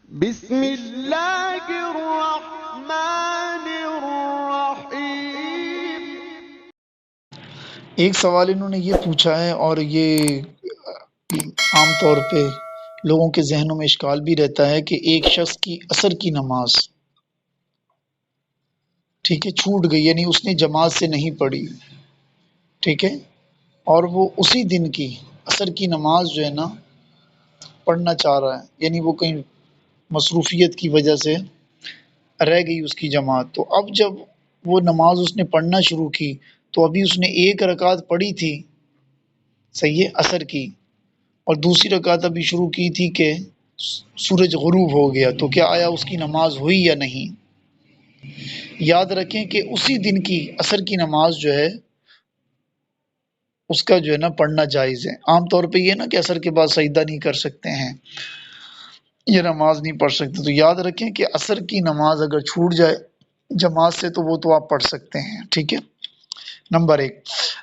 بسم اللہ الرحمن الرحیم۔ ایک سوال انہوں نے یہ پوچھا ہے، اور یہ عام طور پہ لوگوں کے ذہنوں میں اشکال بھی رہتا ہے کہ ایک شخص کی عصر کی نماز ٹھیک ہے چھوٹ گئی، یعنی اس نے جماعت سے نہیں پڑھی، ٹھیک ہے، اور وہ اسی دن کی عصر کی نماز جو ہے نا پڑھنا چاہ رہا ہے، یعنی وہ کہیں مصروفیت کی وجہ سے رہ گئی اس کی جماعت۔ تو اب جب وہ نماز اس نے پڑھنا شروع کی تو ابھی اس نے ایک رکعت پڑھی تھی، صحیح ہے، عصر کی، اور دوسری رکعت ابھی شروع کی تھی کہ سورج غروب ہو گیا، تو کیا آیا اس کی نماز ہوئی یا نہیں؟ یاد رکھیں کہ اسی دن کی عصر کی نماز جو ہے اس کا جو ہے نا پڑھنا جائز ہے۔ عام طور پہ یہ نا کہ عصر کے بعد سجدہ نہیں کر سکتے ہیں، یہ نماز نہیں پڑھ سکتے، تو یاد رکھیں کہ عصر کی نماز اگر چھوٹ جائے جماعت سے تو وہ تو آپ پڑھ سکتے ہیں، ٹھیک ہے، نمبر ایک۔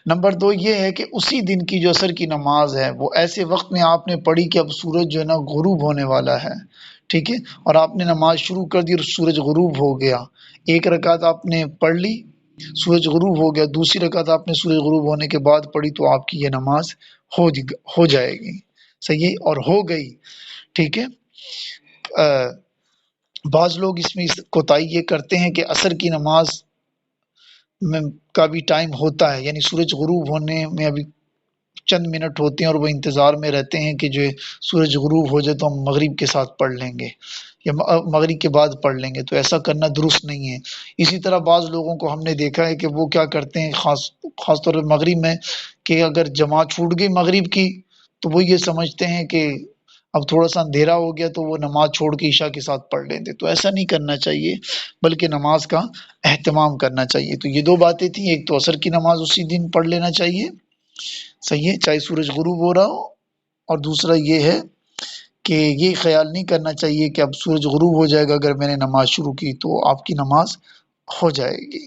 نمبر دو یہ ہے کہ اسی دن کی جو عصر کی نماز ہے وہ ایسے وقت میں آپ نے پڑھی کہ اب سورج جو ہے نا غروب ہونے والا ہے، ٹھیک ہے، اور آپ نے نماز شروع کر دی اور سورج غروب ہو گیا، ایک رکعت آپ نے پڑھ لی، سورج غروب ہو گیا، دوسری رکعت آپ نے سورج غروب ہونے کے بعد پڑھی، تو آپ کی یہ نماز ہو جائے گی، صحیح ہے، اور ہو گئی، ٹھیک ہے۔ بعض لوگ اس میں کوتاہی یہ کرتے ہیں کہ عصر کی نماز میں کا بھی ٹائم ہوتا ہے، یعنی سورج غروب ہونے میں ابھی چند منٹ ہوتے ہیں اور وہ انتظار میں رہتے ہیں کہ جو سورج غروب ہو جائے تو ہم مغرب کے ساتھ پڑھ لیں گے یا مغرب کے بعد پڑھ لیں گے، تو ایسا کرنا درست نہیں ہے۔ اسی طرح بعض لوگوں کو ہم نے دیکھا ہے کہ وہ کیا کرتے ہیں، خاص طور پہ مغرب میں، کہ اگر جماعت چھوٹ گئی مغرب کی تو وہ یہ سمجھتے ہیں کہ اب تھوڑا سا اندھیرا ہو گیا تو وہ نماز چھوڑ کے عشاء کے ساتھ پڑھ لیتے، تو ایسا نہیں کرنا چاہیے، بلکہ نماز کا اہتمام کرنا چاہیے۔ تو یہ دو باتیں تھیں، ایک تو عصر کی نماز اسی دن پڑھ لینا چاہیے، صحیح ہے، چاہے سورج غروب ہو رہا ہو، اور دوسرا یہ ہے کہ یہ خیال نہیں کرنا چاہیے کہ اب سورج غروب ہو جائے گا اگر میں نے نماز شروع کی تو آپ کی نماز ہو جائے گی،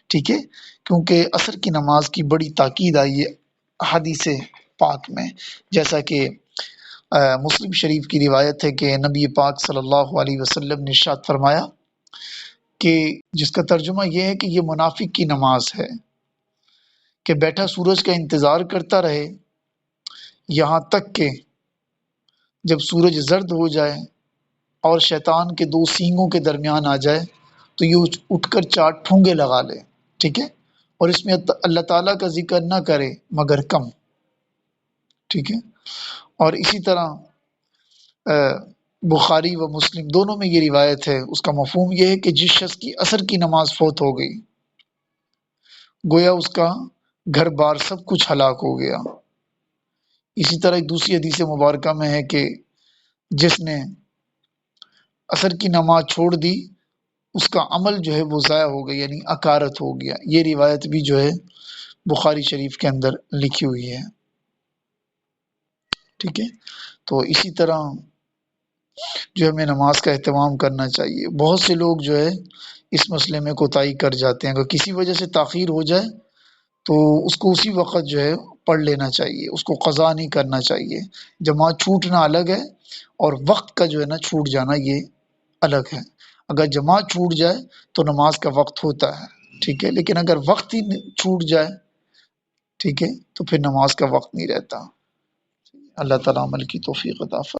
ٹھیک ہے، کیونکہ عصر کی نماز کی بڑی تاکید آئی ہے حدیث پاک میں، جیسا کہ مسلم شریف کی روایت ہے کہ نبی پاک صلی اللہ علیہ وسلم نے ارشاد فرمایا کہ جس کا ترجمہ یہ ہے کہ یہ منافق کی نماز ہے کہ بیٹھا سورج کا انتظار کرتا رہے یہاں تک کہ جب سورج زرد ہو جائے اور شیطان کے دو سینگوں کے درمیان آ جائے تو یہ اٹھ کر چار ٹھونگے لگا لے، ٹھیک ہے، اور اس میں اللہ تعالیٰ کا ذکر نہ کرے مگر کم، ٹھیک ہے، اور اسی طرح بخاری و مسلم دونوں میں یہ روایت ہے، اس کا مفہوم یہ ہے کہ جس شخص کی عصر کی نماز فوت ہو گئی گویا اس کا گھر بار سب کچھ ہلاک ہو گیا۔ اسی طرح ایک دوسری حدیث مبارکہ میں ہے کہ جس نے عصر کی نماز چھوڑ دی اس کا عمل جو ہے وہ ضائع ہو گیا، یعنی اکارت ہو گیا۔ یہ روایت بھی جو ہے بخاری شریف کے اندر لکھی ہوئی ہے، ٹھیک ہے، تو اسی طرح جو ہمیں نماز کا اہتمام کرنا چاہیے۔ بہت سے لوگ جو ہے اس مسئلے میں کوتاہی کر جاتے ہیں، اگر کسی وجہ سے تاخیر ہو جائے تو اس کو اسی وقت جو ہے پڑھ لینا چاہیے، اس کو قضا نہیں کرنا چاہیے۔ جماعت چھوٹنا الگ ہے اور وقت کا جو ہے نا چھوٹ جانا یہ الگ ہے۔ اگر جماعت چھوٹ جائے تو نماز کا وقت ہوتا ہے، ٹھیک ہے، لیکن اگر وقت ہی چھوٹ جائے، ٹھیک ہے، تو پھر نماز کا وقت نہیں رہتا۔ اللہ تعالیٰ عمل کی توفیق عطا فرمائے۔